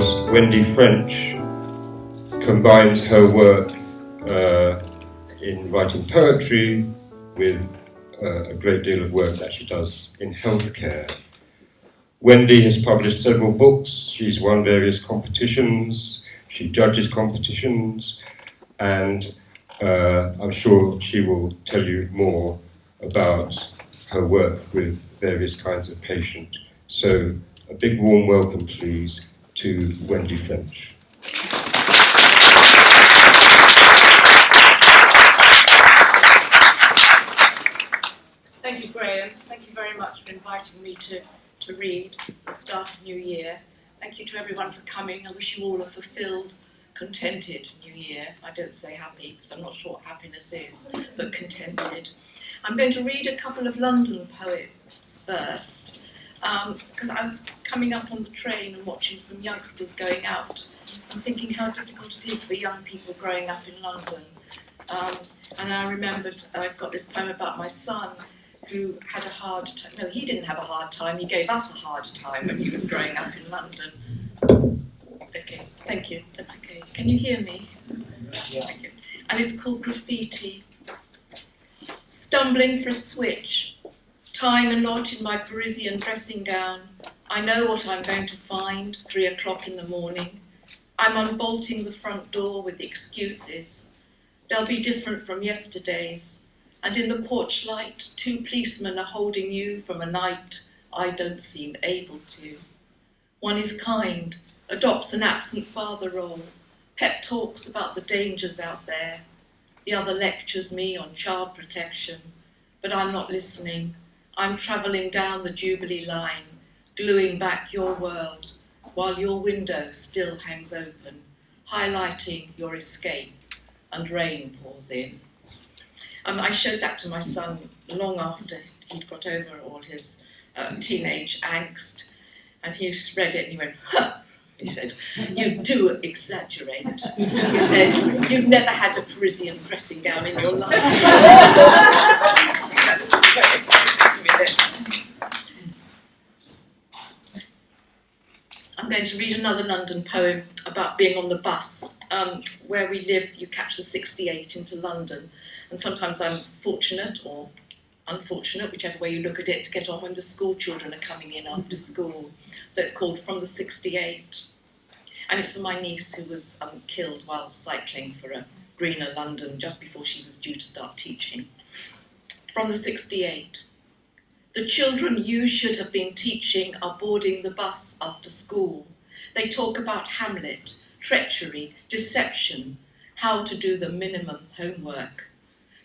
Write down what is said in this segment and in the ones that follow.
because Wendy French combines her work in writing poetry with a great deal of work that she does in healthcare. Wendy has published several books, she's won various competitions, she judges competitions, and I'm sure she will tell you more about her work with various kinds of patients. So a big warm welcome, please, to Wendy French. Thank you, Graham. Thank you very much for inviting me to read the start of New Year. Thank you to everyone for coming. I wish you all a fulfilled, contented New Year. I don't say happy because I'm not sure what happiness is, but contented. I'm going to read a couple of London poets first, because I was coming up on the train and watching some youngsters going out and thinking how difficult it is for young people growing up in London. And I remembered I've got this poem about my son who had a hard time. No, he didn't have a hard time. He gave us a hard time when he was growing up in London. Okay, thank you. That's okay. Can you hear me? Yeah. Thank you. And it's called Graffiti. Stumbling for a switch, tying a knot in my Parisian dressing gown. I know what I'm going to find, 3 o'clock in the morning. I'm unbolting the front door with excuses. They'll be different from yesterday's. And in the porch light, 2 policemen are holding you from a night I don't seem able to. One is kind, adopts an absent father role, pep talks about the dangers out there. The other lectures me on child protection, but I'm not listening. I'm travelling down the Jubilee line, gluing back your world, while your window still hangs open, highlighting your escape, and rain pours in. I showed that to my son long after he'd got over all his teenage angst, and he read it and he went, huh! He said, you do exaggerate. He said, you've never had a Parisian dressing gown in your life. That was very important with it. I'm going to read another London poem about being on the bus. Where we live, you catch the 68 into London, and sometimes I'm fortunate or unfortunate, whichever way you look at it, to get on when the school children are coming in after school. So it's called From the 68. And it's for my niece who was killed while cycling for a greener London just before she was due to start teaching. From the 68. The children you should have been teaching are boarding the bus after school. They talk about Hamlet, treachery, deception, how to do the minimum homework.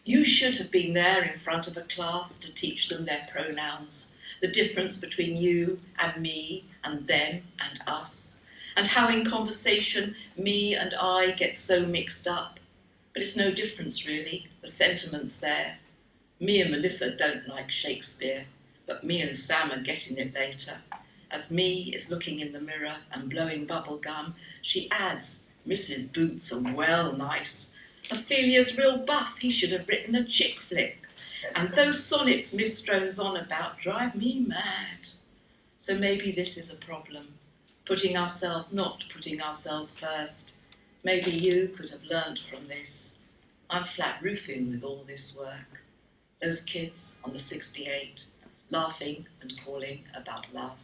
You should have been there in front of a class to teach them their pronouns, the difference between you and me and them and us, and how in conversation me and I get so mixed up. But it's no difference really, the sentiment's there. Me and Melissa don't like Shakespeare, but me and Sam are getting it later. As me is looking in the mirror and blowing bubble gum, she adds, Mrs. Boots are well nice. Ophelia's real buff, he should have written a chick flick. And those sonnets Miss drones on about drive me mad. So maybe this is a problem. Not putting ourselves first. Maybe you could have learnt from this. I'm flat roofing with all this work. Those kids on the 68, laughing and calling about love.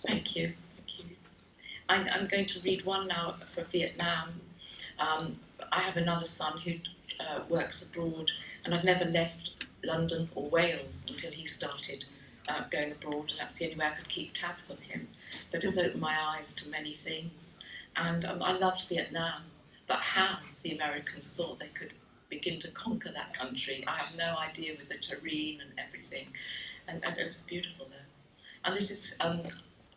Thank you. I'm going to read one now for Vietnam. I have another son who works abroad, and I've never left London or Wales until he started going abroad, and that's the only way I could keep tabs on him. But it's opened my eyes to many things. And I loved Vietnam, but how the Americans thought they could begin to conquer that country, I have no idea, with the terrain and everything. And it was beautiful there. And this is,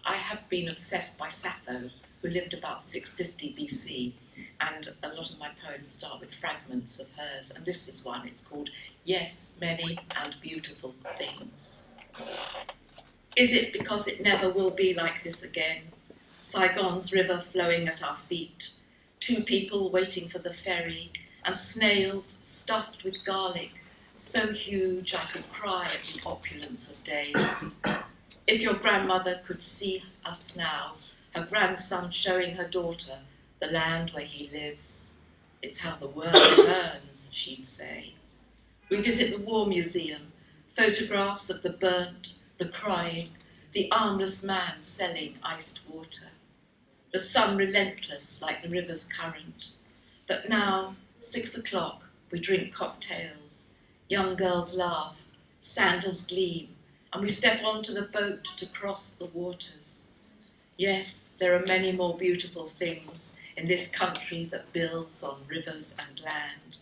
I have been obsessed by Sappho, who lived about 650 BC, and a lot of my poems start with fragments of hers, and this is one. It's called Yes, Many and Beautiful Things. Is it because it never will be like this again? Saigon's river flowing at our feet, 2 people waiting for the ferry, and snails stuffed with garlic so huge I could cry at the opulence of days. If your grandmother could see us now, her grandson showing her daughter the land where he lives, it's how the world turns, she'd say. We visit the War Museum, photographs of the burnt, the crying, the armless man selling iced water. The sun relentless like the river's current. But now, 6 o'clock, we drink cocktails. Young girls laugh, sandals gleam, and we step onto the boat to cross the waters. Yes, there are many more beautiful things in this country that builds on rivers and land,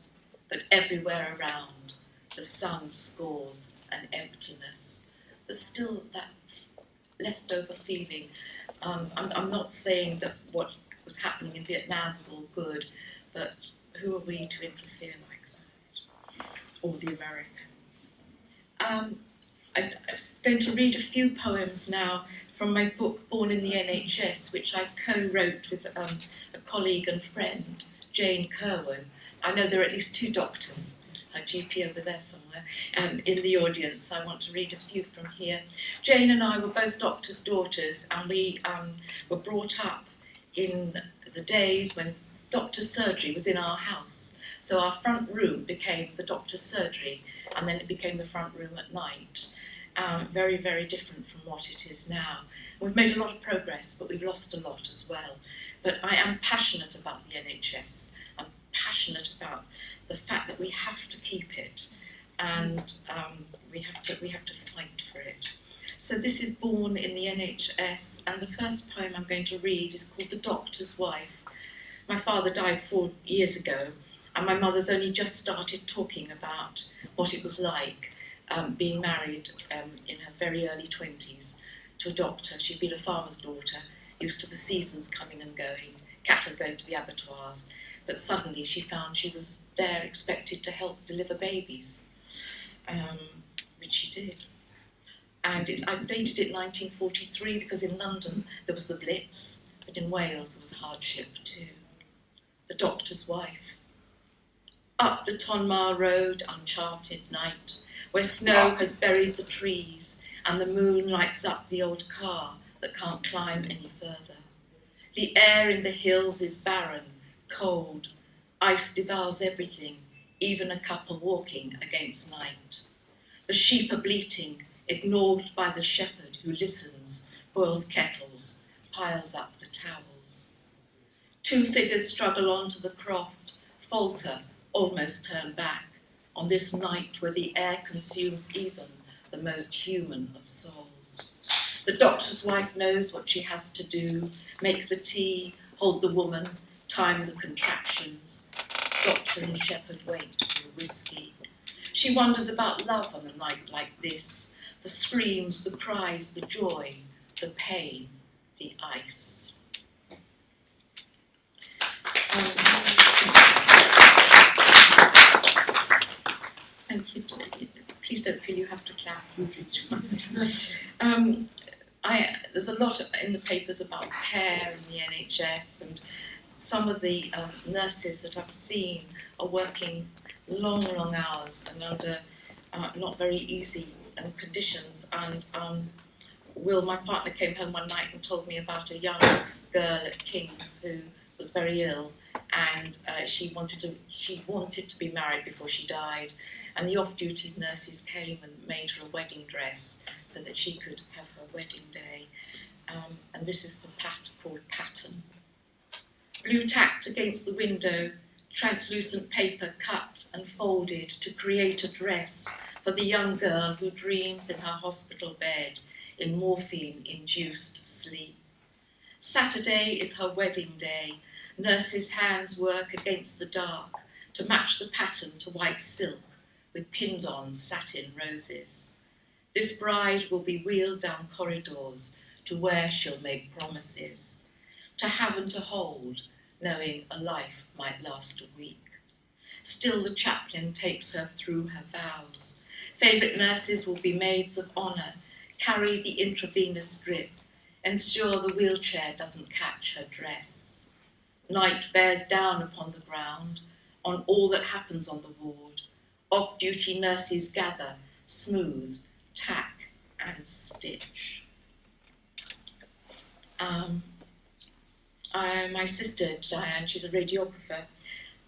but everywhere around, the sun scores an emptiness. There's still that leftover feeling. I'm not saying that what was happening in Vietnam was all good, but who are we to interfere like that? Or the Americans. I'm going to read a few poems now from my book, Born in the NHS, which I co-wrote with a colleague and friend, Jane Kerwin. I know there are at least 2 doctors, a GP over there somewhere, in the audience. I want to read a few from here. Jane and I were both doctors' daughters, and we were brought up in the days when doctor's surgery was in our house. So our front room became the doctor's surgery, and then it became the front room at night. Very, very different from what it is now. We've made a lot of progress, but we've lost a lot as well. But I am passionate about the NHS. I'm passionate about the fact that we have to keep it, and we have to fight for it. So this is Born in the NHS, and the first poem I'm going to read is called The Doctor's Wife. My father died 4 years ago, and my mother's only just started talking about what it was like being married in her very early 20s to a doctor. She'd been a farmer's daughter, used to the seasons coming and going, cattle going to the abattoirs, but suddenly she found she was there expected to help deliver babies, which she did. And I dated it 1943 because in London there was the Blitz, but in Wales there was hardship too. The Doctor's Wife. Up the Tonmar Road, uncharted night, where snow has buried the trees and the moon lights up the old car that can't climb any further. The air in the hills is barren, cold. Ice devours everything, even a couple walking against night. The sheep are bleating, ignored by the shepherd who listens, boils kettles, piles up the towels. 2 figures struggle on to the croft, falter, almost turn back, on this night where the air consumes even the most human of souls. The doctor's wife knows what she has to do, make the tea, hold the woman, time the contractions. Doctor and shepherd wait for whiskey. She wonders about love on a night like this, the screams, the cries, the joy, the pain, the ice. Thank you. Please don't feel you have to clap. There's a lot in the papers about care in the NHS, and some of the nurses that I've seen are working long, long hours and under not very easy conditions. And Will, my partner, came home one night and told me about a young girl at King's who was very ill, and she wanted to be married before she died. And the off-duty nurses came and made her a wedding dress so that she could have her wedding day. And this is the called Pattern. Blue tacked against the window, translucent paper cut and folded to create a dress for the young girl who dreams in her hospital bed in morphine-induced sleep. Saturday is her wedding day. Nurses' hands work against the dark to match the pattern to white silk with pinned-on satin roses. This bride will be wheeled down corridors to where she'll make promises, to have and to hold, knowing a life might last a week. Still the chaplain takes her through her vows. Favourite nurses will be maids of honour, carry the intravenous drip, ensure the wheelchair doesn't catch her dress. Night bears down upon the ground, on all that happens on the ward, Off-duty nurses gather, smooth, tack and stitch. My sister, Diane, she's a radiographer,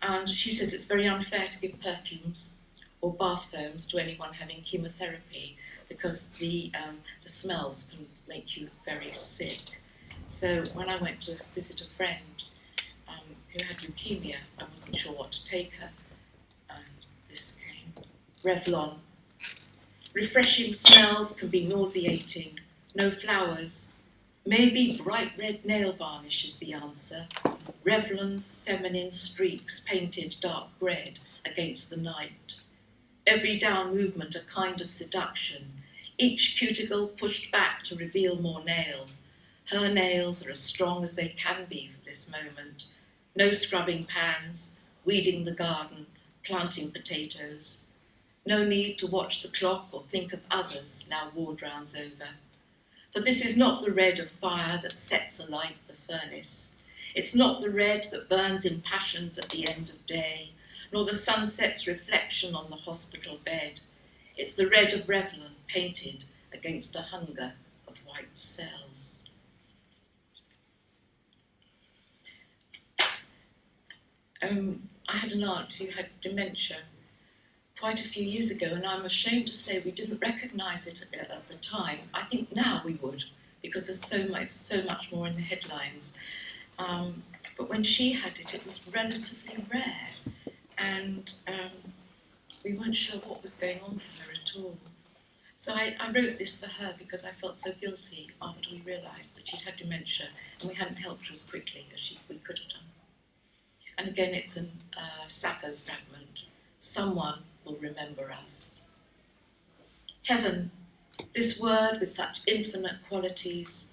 and she says it's very unfair to give perfumes or bath foams to anyone having chemotherapy because the smells can make you very sick. So when I went to visit a friend who had leukemia, I wasn't sure what to take her, and this came. Revlon. Refreshing smells can be nauseating. No flowers. Maybe bright red nail varnish is the answer. Revlon's feminine streaks painted dark red against the night. Every down movement a kind of seduction. Each cuticle pushed back to reveal more nail. Her nails are as strong as they can be for this moment. No scrubbing pans, weeding the garden, planting potatoes. No need to watch the clock or think of others now ward rounds over. For this is not the red of fire that sets alight the furnace. It's not the red that burns in passions at the end of day, nor the sunset's reflection on the hospital bed. It's the red of Revlon painted against the hunger of white cells. I had an aunt who had dementia quite a few years ago, and I'm ashamed to say we didn't recognise it at the time. I think now we would, because there's so much more in the headlines. But when she had it, it was relatively rare, and we weren't sure what was going on for her at all. So I wrote this for her because I felt so guilty after we realised that she'd had dementia and we hadn't helped her as quickly as we could have done. And again, it's a Sappho fragment. Someone will remember us. Heaven, this word with such infinite qualities.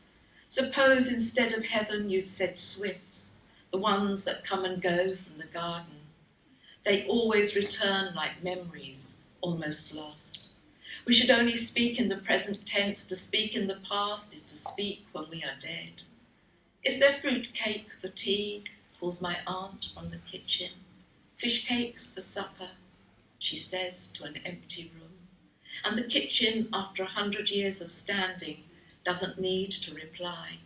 Suppose instead of heaven you'd said swifts, the ones that come and go from the garden. They always return like memories, almost lost. We should only speak in the present tense. To speak in the past is to speak when we are dead. Is there fruit cake for tea? Calls my aunt from the kitchen. Fish cakes for supper, she says to an empty room. And the kitchen, after 100 years of standing, doesn't need to reply.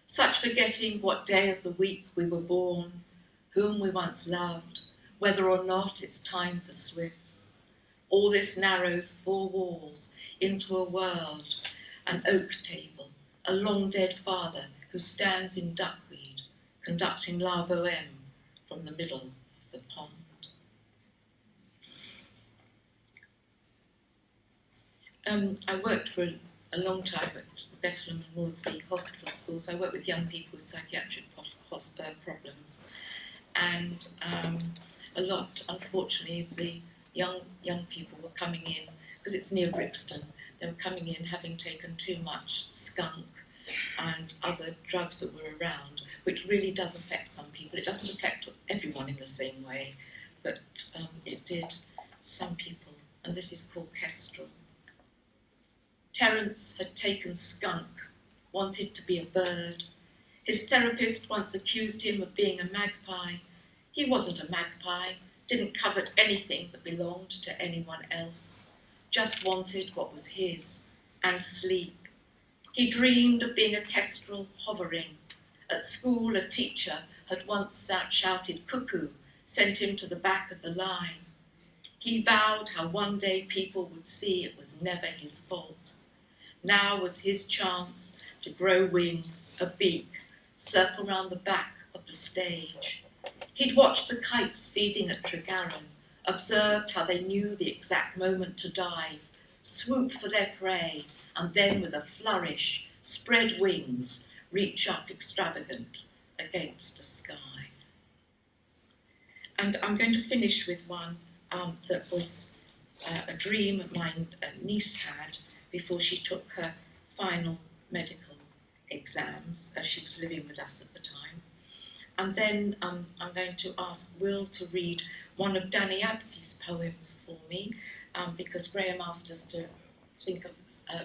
Such forgetting what day of the week we were born, whom we once loved, whether or not it's time for swifts. All this narrows 4 walls into a world, an oak table, a long-dead father who stands in duckweed, conducting La Bohème from the middle of the pond. I worked for a long time at Bethlehem and Maudsley Hospital Schools. I worked with young people with psychiatric problems, and a lot, unfortunately, the young people were coming in, because it's near Brixton, they were coming in having taken too much skunk and other drugs that were around, which really does affect some people. It doesn't affect everyone in the same way, but it did some people, and this is called Kestrel. Terence had taken skunk, wanted to be a bird. His therapist once accused him of being a magpie. He wasn't a magpie, didn't covet anything that belonged to anyone else, just wanted what was his, and sleep. He dreamed of being a kestrel hovering. At school, a teacher had once shouted cuckoo, sent him to the back of the line. He vowed how one day people would see it was never his fault. Now was his chance to grow wings, a beak, circle round the back of the stage. He'd watched the kites feeding at Tregarron, observed how they knew the exact moment to dive, swoop for their prey, and then with a flourish, spread wings, reach up extravagant against a sky. And I'm going to finish with one that was a dream my niece had before she took her final medical exams, as she was living with us at the time. And then I'm going to ask Will to read one of Danny Absey's poems for me, because Graham asked us to think of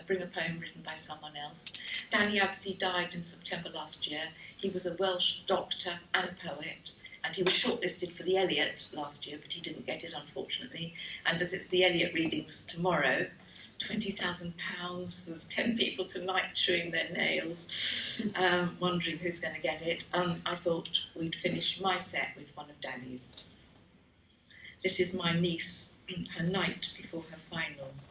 bring a poem written by someone else. Danny Absey died in September last year. He was a Welsh doctor and poet. And he was shortlisted for the Elliot last year, but he didn't get it, unfortunately. And as it's the Elliot readings tomorrow, £20,000, there's 10 people tonight chewing their nails, wondering who's going to get it. I thought we'd finish my set with one of Danny's. This is my niece, her night before her finals.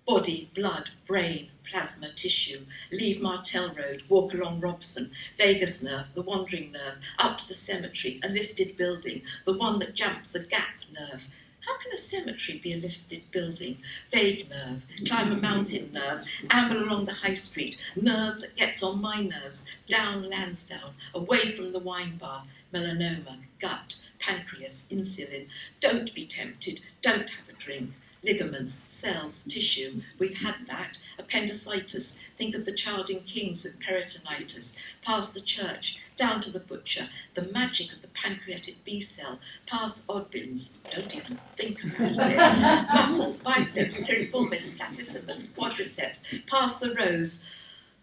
Body, blood, brain, plasma, tissue, leave Martel Road, walk along Robson, vagus nerve, the wandering nerve, up to the cemetery, a listed building, the one that jumps, a gap nerve. How can a cemetery be a listed building? Vague nerve, climb a mountain nerve, amble along the high street, nerve that gets on my nerves, down Lansdowne, away from the wine bar, melanoma, gut, pancreas, insulin. Don't be tempted, don't have a drink. Ligaments, cells, tissue, we've had that. Appendicitis, think of the child in Kings with peritonitis. Past the church, down to the butcher, the magic of the pancreatic B cell. Past Oddbins, don't even think about it. Muscle, biceps, piriformis, platissimus, quadriceps. Past the rose,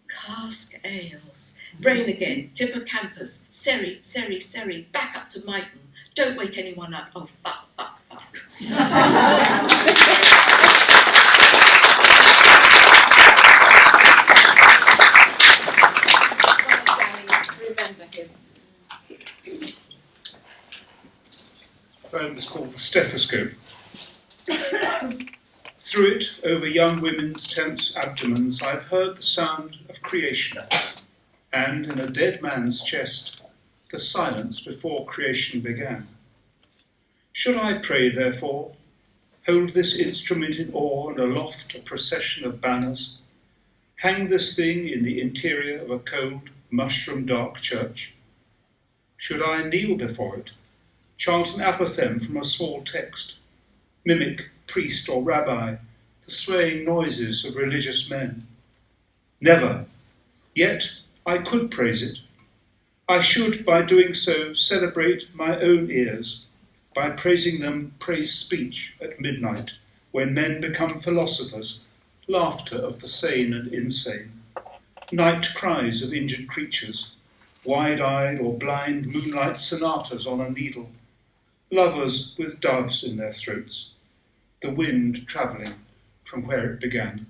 cask ales. Brain again, hippocampus, seri, back up to Myton. Don't wake anyone up. Oh, fuck. Remember him. Poem is called The Stethoscope. Through it, over young women's tense abdomens, I've heard the sound of creation, and in a dead man's chest, the silence before creation began. Should I pray, therefore, hold this instrument in awe and aloft a procession of banners, hang this thing in the interior of a cold, mushroom-dark church? Should I kneel before it, chant an apothegm from a small text, mimic priest or rabbi, the swaying noises of religious men? Never. Yet I could praise it. I should, by doing so, celebrate my own ears. By praising them, praise speech at midnight, when men become philosophers, laughter of the sane and insane, night cries of injured creatures, wide-eyed or blind moonlight sonatas on a needle, lovers with doves in their throats, the wind travelling from where it began.